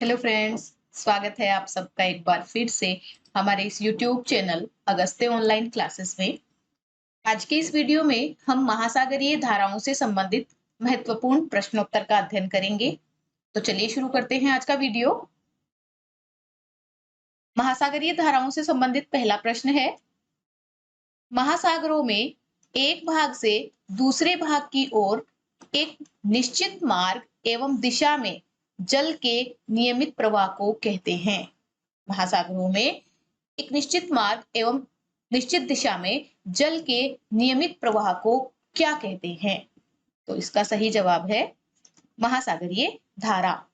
Hello friends, स्वागत है आप सबका एक बार फिर से हमारे इस YouTube channel Agastya online classes में। आज के इस वीडियो में हम महासागरीय धाराओं से संबंधित महत्वपूर्ण प्रश्नोत्तर का अध्ययन करेंगे। तो चलिए शुरू करते हैं आज का वीडियो। महासागरीय धाराओं से संबंधित पहला प्रश्न है, महासागरों में एक भाग से दूसरे भाग की ओर एक निश्चित मार्ग एवं दिशा में जल के नियमित प्रवाह को कहते हैं। महासागरों में एक निश्चित मार्ग एवं निश्चित दिशा में जल के नियमित प्रवाह को क्या कहते हैं? तो इसका सही जवाब है महासागरीय धारा।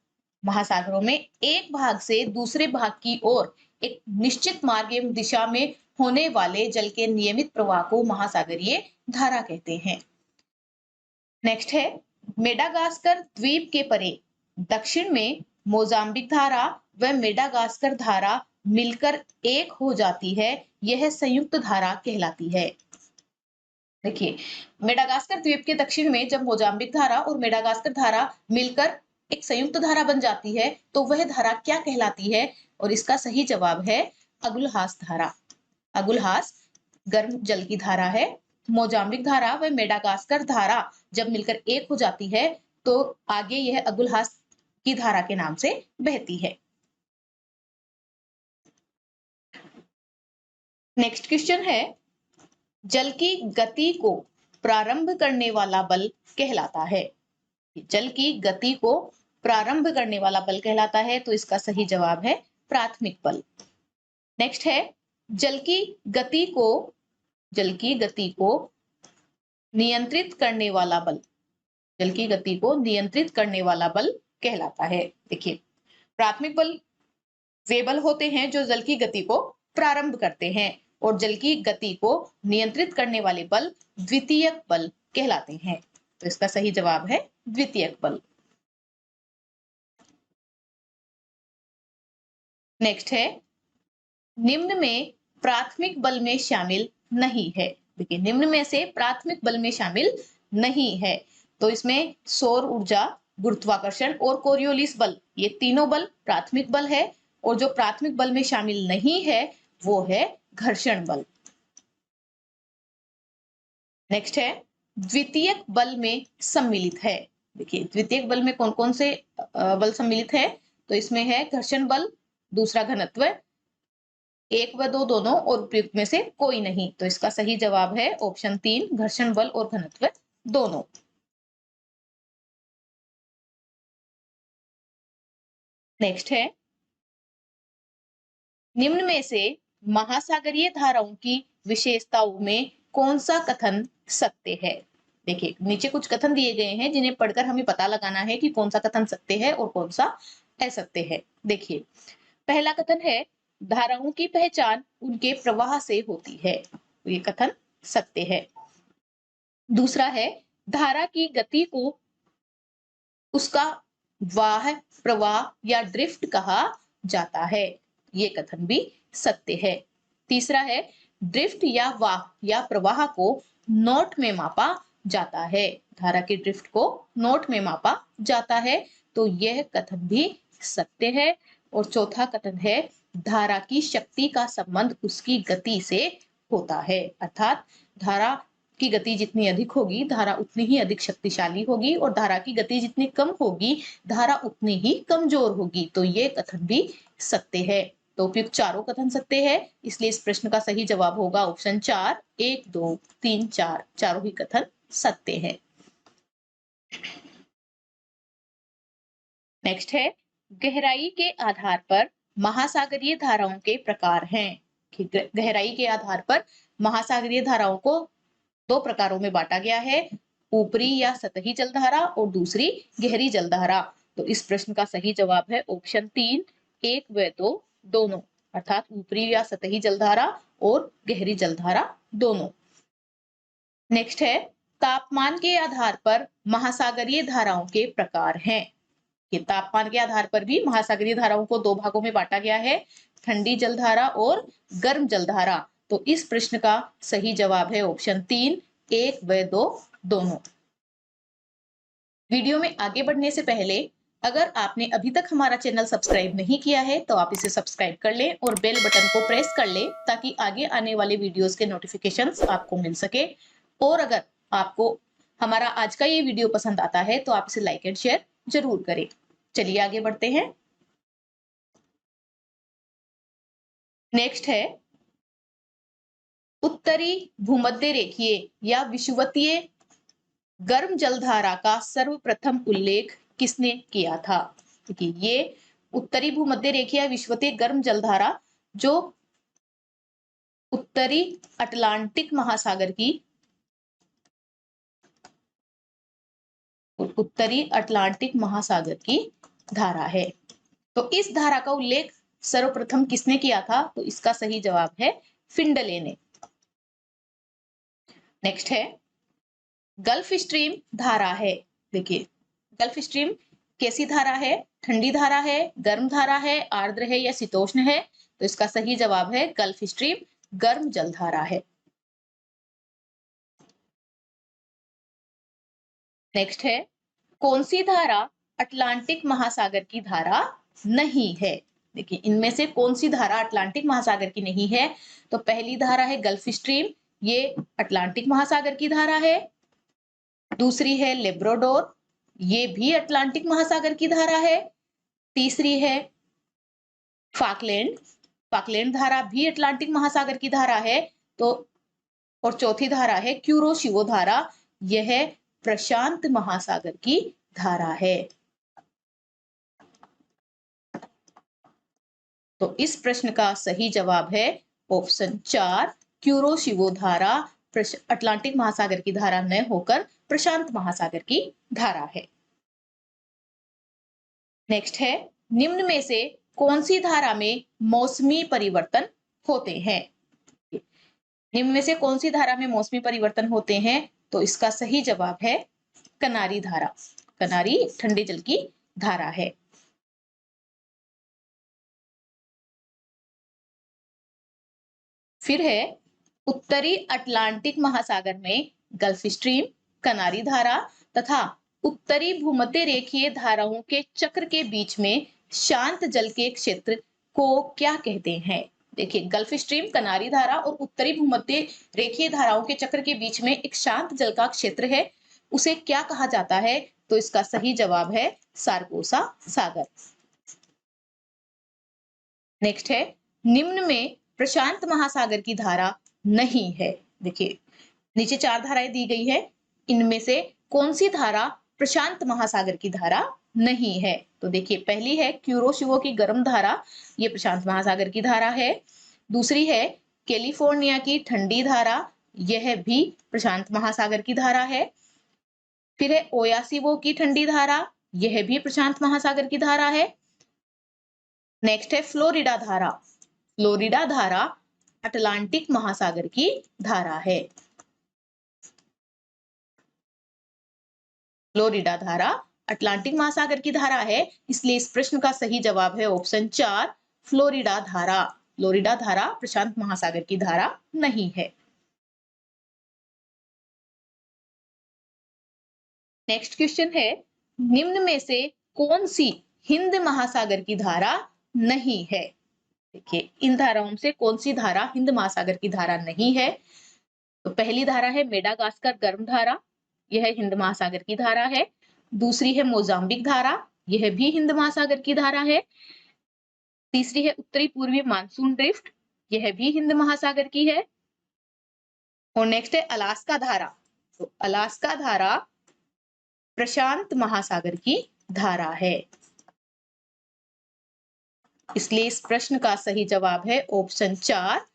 महासागरों में एक भाग से दूसरे भाग की ओर एक निश्चित मार्ग एवं दिशा में होने वाले जल के नियमित प्रवाह को महासागरीय धारा कहते हैं। नेक्स्ट है, मेडागास्कर द्वीप के परे दक्षिण में मोजाम्बिक धारा व मेडागास्कर धारा मिलकर एक हो जाती है, यह संयुक्त धारा कहलाती है। देखिए, मेडागास्कर द्वीप के दक्षिण में जब मोजाम्बिक धारा और मेडागास्कर धारा मिलकर एक संयुक्त धारा बन जाती है तो वह धारा क्या कहलाती है? और इसका सही जवाब है अगुलहास धारा। अगुलहास गर्म जल की धारा है। मोजाम्बिक धारा व मेडागास्कर धारा जब मिलकर एक हो जाती है तो आगे यह अगुलहास की धारा के नाम से बहती है। नेक्स्ट क्वेश्चन है, जल की गति को प्रारंभ करने वाला बल कहलाता है। जल की गति को प्रारंभ करने वाला बल कहलाता है, तो इसका सही जवाब है प्राथमिक बल। नेक्स्ट है, जल की गति को नियंत्रित करने वाला बल, जल की गति को नियंत्रित करने वाला बल कहलाता है। देखिए, प्राथमिक बल वे बल होते हैं जो जल की गति को प्रारंभ करते हैं और जल की गति को नियंत्रित करने वाले बल द्वितीयक बल कहलाते हैं। तो इसका सही जवाब है द्वितीयक बल। नेक्स्ट है, निम्न में प्राथमिक बल में शामिल नहीं है। देखिए, निम्न में से प्राथमिक बल में शामिल नहीं है, तो इसमें सौर ऊर्जा, गुरुत्वाकर्षण और कोरियोलिस बल, ये तीनों बल प्राथमिक बल है। और जो प्राथमिक बल में शामिल नहीं है वो है घर्षण बल। नेक्स्ट है, द्वितीयक बल में सम्मिलित है। देखिए, द्वितीयक बल में कौन कौन से बल सम्मिलित है? तो इसमें है घर्षण बल, दूसरा घनत्व, 1 व 2 दोनों और उपयुक्त में से कोई नहीं। तो इसका सही जवाब है ऑप्शन 3, घर्षण बल और घनत्व दोनों। नेक्स्ट है, निम्न में से महासागरीय धाराओं की विशेषताओं में कौन सा कथन सत्य है? देखिए, नीचे कुछ कथन दिए गए हैं जिन्हें पढ़कर हमें पता लगाना है कि कौन सा कथन सत्य है और कौन सा असत्य है। देखिए, पहला कथन है, धाराओं की पहचान उनके प्रवाह से होती है। तो ये कथन सत्य है। दूसरा है, धारा की गति को उसका वाह, प्रवाह या ड्रिफ्ट कहा जाता है। ये कथन भी सत्य है। तीसरा है, ड्रिफ्ट या वाह या प्रवाह को नॉट में मापा जाता है। धारा की ड्रिफ्ट को नॉट में मापा जाता है, तो यह कथन भी सत्य है। और चौथा कथन है, धारा की शक्ति का संबंध उसकी गति से होता है। अर्थात धारा की गति जितनी अधिक होगी धारा उतनी ही अधिक शक्तिशाली होगी और धारा की गति जितनी कम होगी धारा उतनी ही कमजोर होगी। तो ये कथन भी सत्य है। तो उपयुक्त चारों कथन सत्य है, इसलिए इस प्रश्न का सही जवाब होगा ऑप्शन 4, 1, 2, 3, 4 चारों ही कथन सत्य है। नेक्स्ट है, गहराई के आधार पर महासागरीय धाराओं के प्रकार हैं। गहराई के आधार पर महासागरीय धाराओं को दो प्रकारों में बांटा गया है, ऊपरी या सतही जलधारा और दूसरी गहरी जलधारा। तो इस प्रश्न का सही जवाब है ऑप्शन 3, 1 व 2 दोनों, अर्थात ऊपरी या सतही जलधारा और गहरी जलधारा दोनों। नेक्स्ट है, तापमान के आधार पर महासागरीय धाराओं के प्रकार हैं। कि तापमान के आधार पर भी महासागरीय धाराओं को दो भागों में बांटा गया है, ठंडी जलधारा और गर्म जलधारा। तो इस प्रश्न का सही जवाब है ऑप्शन 3, 1 व 2 दोनों। वीडियो में आगे बढ़ने से पहले अगर आपने अभी तक हमारा चैनल सब्सक्राइब नहीं किया है तो आप इसे सब्सक्राइब कर लें और बेल बटन को प्रेस कर लें ताकि आगे आने वाले वीडियोस के नोटिफिकेशंस आपको मिल सके। और अगर आपको हमारा आज का ये वीडियो पसंद आता है तो आप इसे लाइक एंड शेयर जरूर करें। चलिए आगे बढ़ते हैं। नेक्स्ट है उत्तरी भूमध्य रेखीय या विषुवतीय गर्म जलधारा का सर्वप्रथम उल्लेख किसने किया था? देखिए ये उत्तरी भूमध्य रेखीय विषुवतीय गर्म जलधारा जो उत्तरी अटलांटिक महासागर की धारा है। तो इस धारा का उल्लेख सर्वप्रथम किसने किया था? तो इसका सही जवाब है फिंडले ने। नेक्स्ट है गल्फ स्ट्रीम धारा है। देखिए गल्फ स्ट्रीम कैसी धारा है? ठंडी धारा है, गर्म धारा है, आर्द्र है या शीतोष्ण है? तो इसका सही जवाब है गल्फ स्ट्रीम गर्म जलधारा है। नेक्स्ट है कौन सी धारा अटलांटिक महासागर की धारा नहीं है? देखिए इनमें से कौन सी धारा अटलांटिक महासागर की नहीं है? तो पहली धारा है गल्फ स्ट्रीम, ये अटलांटिक महासागर की धारा है। दूसरी है लेब्राडोर, ये भी अटलांटिक महासागर की धारा है। तीसरी है फाकलैंड धारा भी अटलांटिक महासागर की धारा है। तो और चौथी धारा है क्यूरोशिवो धारा, यह प्रशांत महासागर की धारा है। तो इस प्रश्न का सही जवाब है ऑप्शन 4, क्यूरोशिवो धारा अटलांटिक महासागर की धारा न होकर प्रशांत महासागर की धारा है। नेक्स्ट है निम्न में से कौन सी धारा में मौसमी परिवर्तन होते हैं? निम्न में से कौन सी धारा में मौसमी परिवर्तन होते हैं? तो इसका सही जवाब है कनारी धारा। कनारी ठंडे जल की धारा है। फिर है उत्तरी अटलांटिक महासागर में गल्फ स्ट्रीम, कनारी धारा तथा उत्तरी भूमध्य रेखीय धाराओं के चक्र के बीच में शांत जल के क्षेत्र को क्या कहते हैं? देखिए गल्फ स्ट्रीम, कनारी धारा और उत्तरी भूमध्य रेखीय धाराओं के चक्र के बीच में एक शांत जल का क्षेत्र है, उसे क्या कहा जाता है? तो इसका सही जवाब है सारगोसा सागर। नेक्स्ट है निम्न में प्रशांत महासागर की धारा नहीं है। देखिए नीचे 4 धाराएं दी गई है, इनमें से कौन सी धारा प्रशांत महासागर की धारा नहीं है? तो देखिए पहली है क्यूरोशिवो की गर्म धारा, ये प्रशांत महासागर की धारा है। दूसरी है कैलिफोर्निया की ठंडी धारा, यह भी प्रशांत महासागर की धारा है। फिर है ओयासिवो की ठंडी धारा, यह भी प्रशांत महासागर की धारा है। नेक्स्ट है फ्लोरिडा धारा। फ्लोरिडा धारा अटलांटिक महासागर की धारा है। फ्लोरिडा धारा अटलांटिक महासागर की धारा है, इसलिए इस प्रश्न का सही जवाब है ऑप्शन 4, फ्लोरिडा धारा। फ्लोरिडा धारा प्रशांत महासागर की धारा नहीं है। नेक्स्ट क्वेश्चन है निम्न में से कौन सी हिंद महासागर की धारा नहीं है? देखिए इन धाराओं से कौन सी धारा हिंद महासागर की धारा नहीं है? तो पहली धारा है मेडागास्कर गर्म धारा, यह हिंद महासागर की धारा है। दूसरी है मोजाम्बिक धारा, यह भी हिंद महासागर की धारा है। तीसरी है उत्तरी पूर्वी मानसून ड्रिफ्ट, यह भी हिंद महासागर की है। और नेक्स्ट है अलास्का धारा। तो अलास्का धारा प्रशांत महासागर की धारा है, इसलिए इस प्रश्न का सही जवाब है ऑप्शन 4,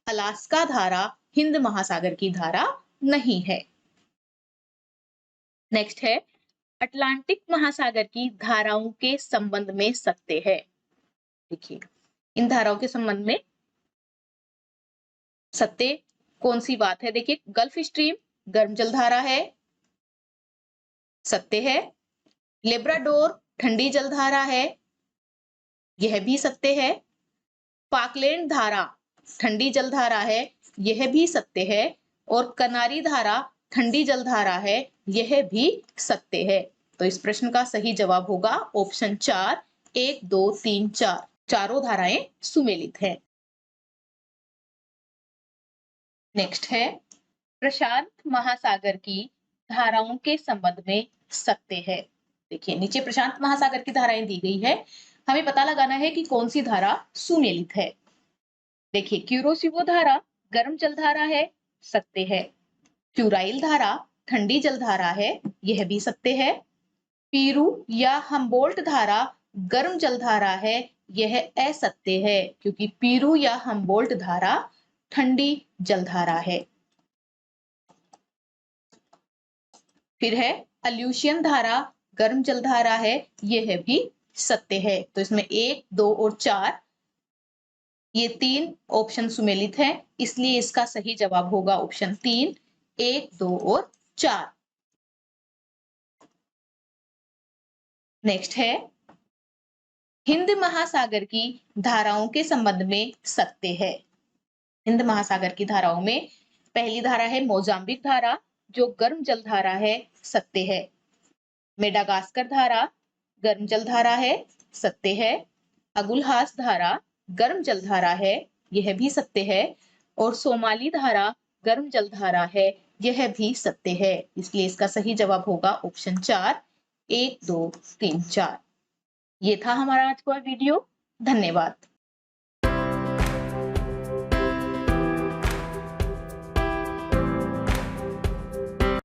अलास्का धारा हिंद महासागर की धारा नहीं है। नेक्स्ट है अटलांटिक महासागर की धाराओं के संबंध में सत्य है। देखिए इन धाराओं के संबंध में सत्य कौन सी बात है? देखिए गल्फ स्ट्रीम गर्म जल धारा है, सत्य है। लेब्राडोर ठंडी जल धारा है, यह भी सत्य है। फाकलैंड धारा ठंडी जल धारा है, यह भी सत्य है। और कनारी धारा ठंडी जल धारा है, यह भी सत्य है। तो इस प्रश्न का सही जवाब होगा ऑप्शन 4, 1, 2, 3, 4। चारों धाराएं सुमेलित हैं। नेक्स्ट है प्रशांत महासागर की धाराओं के संबंध में सत्य है। देखिए नीचे प्रशांत महासागर की धाराएं दी गई है, हमें पता लगाना है कि कौन सी धारा सुमेलित है। देखिए क्यूरोसिवो धारा गर्म जलधारा है, सत्य है। क्यूराइल धारा ठंडी जलधारा है, यह भी सत्य है। पीरू या हम्बोल्ट धारा गर्म जलधारा है, यह असत्य है क्योंकि पीरू या हम्बोल्ट धारा ठंडी जलधारा है। फिर है अल्यूशियन धारा गर्म जलधारा है, यह भी सत्य है। तो इसमें 1, 2 और 4 ये 3 ऑप्शन सुमेलित हैं, इसलिए इसका सही जवाब होगा ऑप्शन 3, 1, 2 और 4। नेक्स्ट है हिंद महासागर की धाराओं के संबंध में सत्य है। हिंद महासागर की धाराओं में पहली धारा है मोजाम्बिक धारा जो गर्म जल धारा है, सत्य है। मेडागास्कर धारा गर्म जल धारा है, सत्य है। अगुलहास धारा गर्म जल धारा है, यह भी सत्य है। और सोमाली धारा गर्म जल धारा है, यह भी सत्य है। इसलिए इसका सही जवाब होगा ऑप्शन 4, 1, 2, 3, 4। ये था हमारा आज का वीडियो। धन्यवाद।